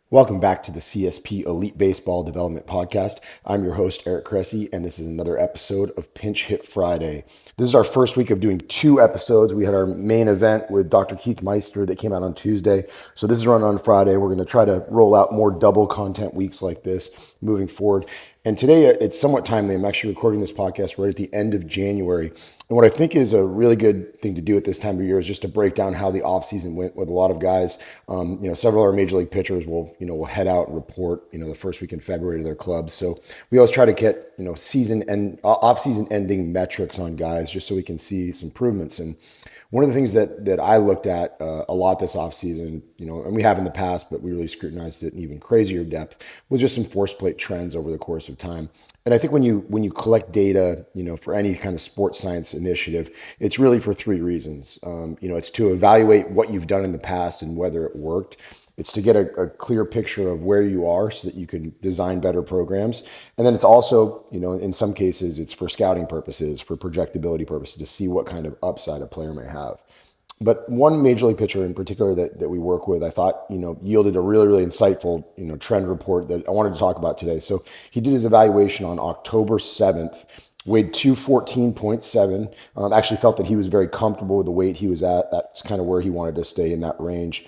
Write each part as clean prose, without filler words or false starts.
Welcome back to the CSP Elite Baseball Development Podcast. I'm your host, Eric Cressey, and this is another episode of Pinch Hit Friday. This is our first week of doing 2 episodes. We had our main event with Dr. Keith Meister that came out on Tuesday. So this is run on Friday. We're going to try to roll out more double content weeks like this moving forward. And today it's somewhat timely. I'm actually recording this podcast right at the end of January. And what I think is a really good thing to do at this time of year is just to break down how the offseason went with a lot of guys. Several of our major league pitchers will head out and report, the first week in February to their clubs. So we always try to get, season and off-season ending metrics on guys just so we can see some improvements. And one of the things that I looked at a lot this offseason, and we have in the past, but we really scrutinized it in even crazier depth, was just some force plate trends over the course of time. And I think when you collect data, for any kind of sports science initiative, it's really for 3 reasons. It's to evaluate what you've done in the past and whether it worked. It's to get a clear picture of where you are so that you can design better programs. And then it's also, in some cases, it's for scouting purposes, for projectability purposes, to see what kind of upside a player may have. But one major league pitcher in particular that we work with, I thought, yielded a really, really insightful, trend report that I wanted to talk about today. So he did his evaluation on October 7th, weighed 214.7. Actually felt that he was very comfortable with the weight he was at. That's kind of where he wanted to stay in that range.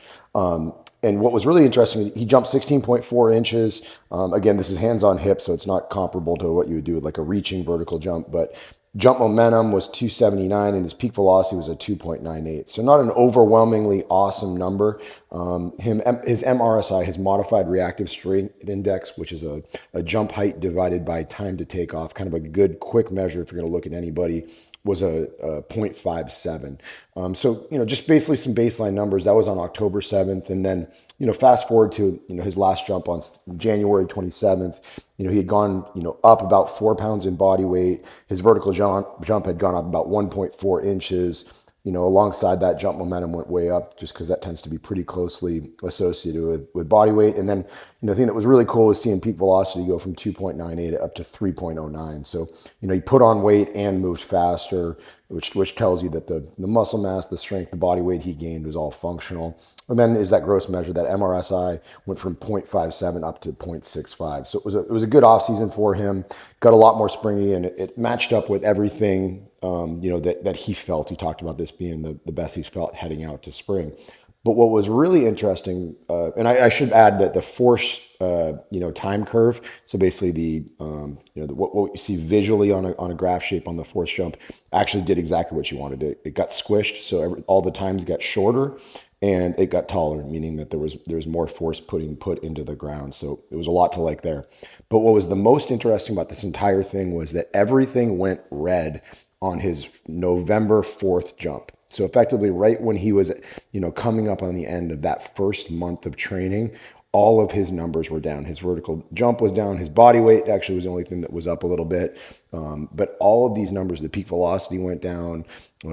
And what was really interesting is he jumped 16.4 inches. Again, this is hands on hip, so it's not comparable to what you would do with like a reaching vertical jump, but jump momentum was 279 and his peak velocity was a 2.98. So not an overwhelmingly awesome number. His MRSI, his modified reactive strength index, which is a jump height divided by time to take off, kind of a good quick measure if you're going to look at anybody, was a 0.57. Just basically some baseline numbers. That was on October 7th. And then, fast forward to, his last jump on January 27th, he had gone, up about 4 pounds in body weight. His vertical jump had gone up about 1.4 inches. Alongside that, jump momentum went way up just because that tends to be pretty closely associated with body weight. And then, the thing that was really cool was seeing peak velocity go from 2.98 up to 3.09. So, he put on weight and moved faster, which tells you that the muscle mass, the strength, the body weight he gained was all functional. And then is that gross measure, that MRSI went from 0.57 up to 0.65. So it was a good offseason for him, got a lot more springy, and it matched up with everything that he felt. He talked about this being the best he's felt heading out to spring. But what was really interesting, and I should add that the force, time curve. So basically, what you see visually on a graph shape on the force jump actually did exactly what you wanted. It got squished, so all the times got shorter, and it got taller, meaning that there was more force put into the ground. So it was a lot to like there. But what was the most interesting about this entire thing was that everything went red on his November 4th jump. So effectively, right when he was, coming up on the end of that first month of training, all of his numbers were down. His vertical jump was down. His body weight actually was the only thing that was up a little bit. But all of these numbers, the peak velocity went down.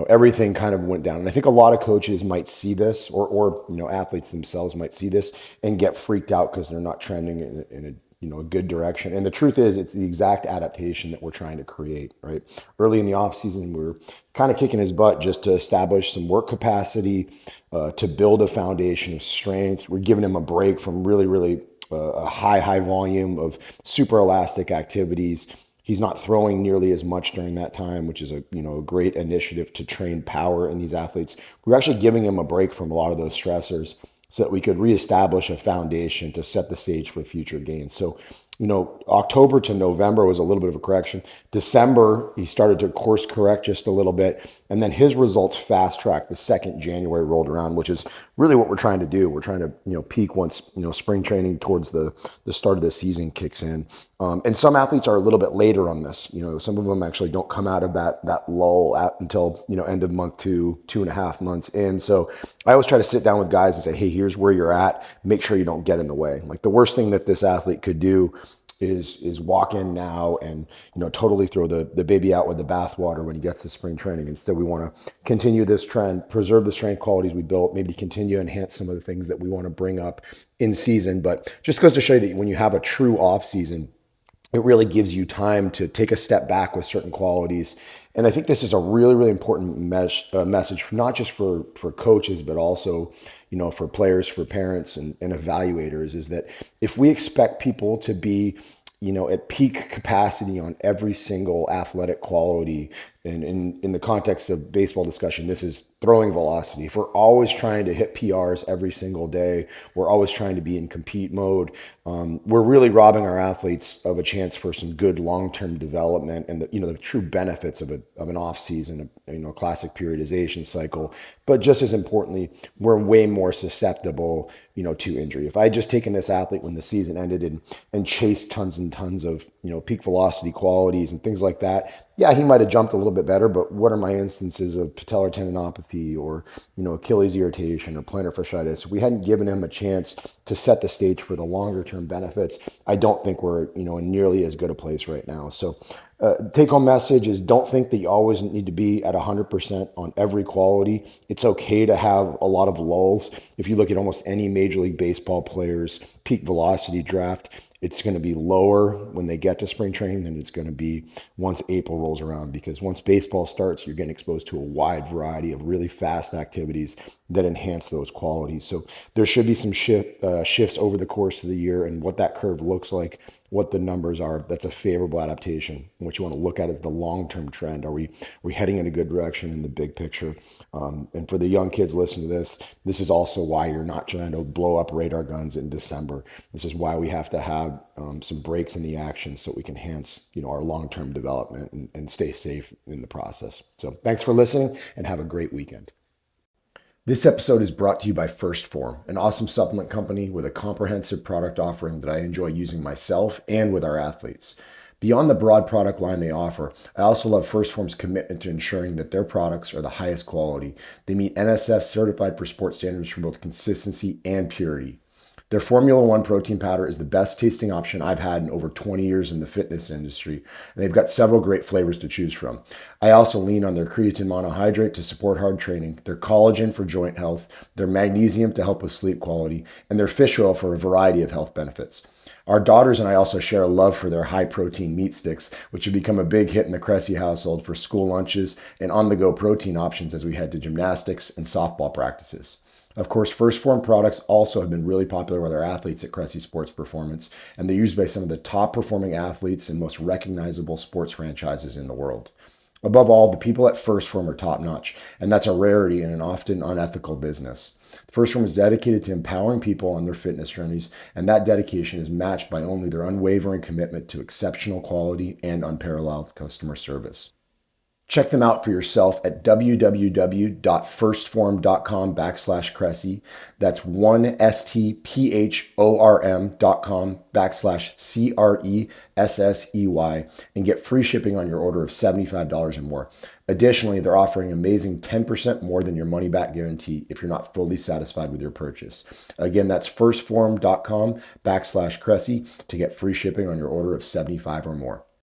Everything kind of went down. And I think a lot of coaches might see this, or athletes themselves might see this and get freaked out because they're not trending in a a good direction. And the truth is, it's the exact adaptation that we're trying to create, right? Early in the off season, we were kind of kicking his butt just to establish some work capacity, to build a foundation of strength. We're giving him a break from really, really a high volume of super elastic activities. He's not throwing nearly as much during that time, which is a great initiative to train power in these athletes. We're actually giving him a break from a lot of those stressors, so that we could reestablish a foundation to set the stage for future gains. So, October to November was a little bit of a correction. December, he started to course correct just a little bit. And then his results fast tracked the second January rolled around, which is really what we're trying to do. We're trying to, peak once, spring training towards the start of the season kicks in. And some athletes are a little bit later on this. Some of them actually don't come out of that lull until, end of month 2.5 months in. So I always try to sit down with guys and say, hey, here's where you're at. Make sure you don't get in the way. Like the worst thing that this athlete could do is walk in now and totally throw the baby out with the bathwater when he gets to spring training. Instead, we want to continue this trend, preserve the strength qualities we built, maybe continue to enhance some of the things that we want to bring up in season. But just goes to show you that when you have a true off season, it really gives you time to take a step back with certain qualities. And I think this is a really, really important message, not just for coaches, but also, for players, for parents and evaluators, is that if we expect people to be, at peak capacity on every single athletic quality, and in the context of baseball discussion, this is throwing velocity. If we're always trying to hit PRs every single day, we're always trying to be in compete mode, we're really robbing our athletes of a chance for some good long-term development and the true benefits of an off season, classic periodization cycle. But just as importantly, we're way more susceptible, to injury. If I had just taken this athlete when the season ended and chased tons and tons of, peak velocity qualities and things like that, yeah, he might have jumped a little bit better, but what are my instances of patellar tendinopathy or, Achilles irritation or plantar fasciitis? If we hadn't given him a chance to set the stage for the longer term benefits, I don't think we're, in nearly as good a place right now. So take home message is, don't think that you always need to be at 100% on every quality. It's okay to have a lot of lulls. If you look at almost any Major League Baseball player's peak velocity draft, it's going to be lower when they get to spring training than it's going to be once April rolls around, because once baseball starts, you're getting exposed to a wide variety of really fast activities that enhance those qualities. So there should be some shifts over the course of the year, and what that curve looks like, what the numbers are, that's a favorable adaptation. And what you want to look at is the long-term trend. Are we heading in a good direction in the big picture? And for the young kids listening to this is also why you're not trying to blow up radar guns in December. This is why we have to have some breaks in the action so we can enhance, our long-term development and stay safe in the process. So thanks for listening and have a great weekend. This episode is brought to you by First Form, an awesome supplement company with a comprehensive product offering that I enjoy using myself and with our athletes. Beyond the broad product line they offer, I also love First Form's commitment to ensuring that their products are the highest quality. They meet NSF certified for sports standards for both consistency and purity. Their Formula One protein powder is the best tasting option I've had in over 20 years in the fitness industry, and they've got several great flavors to choose from. I also lean on their creatine monohydrate to support hard training, their collagen for joint health, their magnesium to help with sleep quality, and their fish oil for a variety of health benefits. Our daughters and I also share a love for their high-protein meat sticks, which have become a big hit in the Cressey household for school lunches and on-the-go protein options as we head to gymnastics and softball practices. Of course, First Form products also have been really popular with our athletes at Cressey Sports Performance, and they're used by some of the top-performing athletes and most recognizable sports franchises in the world. Above all, the people at First Form are top-notch, and that's a rarity in an often unethical business. First Form is dedicated to empowering people on their fitness journeys, and that dedication is matched by only their unwavering commitment to exceptional quality and unparalleled customer service. Check them out for yourself at www.firstform.com/Cressey. That's 1stphom.com/CRESSEY and get free shipping on your order of $75 or more. Additionally, they're offering amazing 10% more than your money back guarantee if you're not fully satisfied with your purchase. Again, that's firstform.com/Cressey to get free shipping on your order of $75 or more.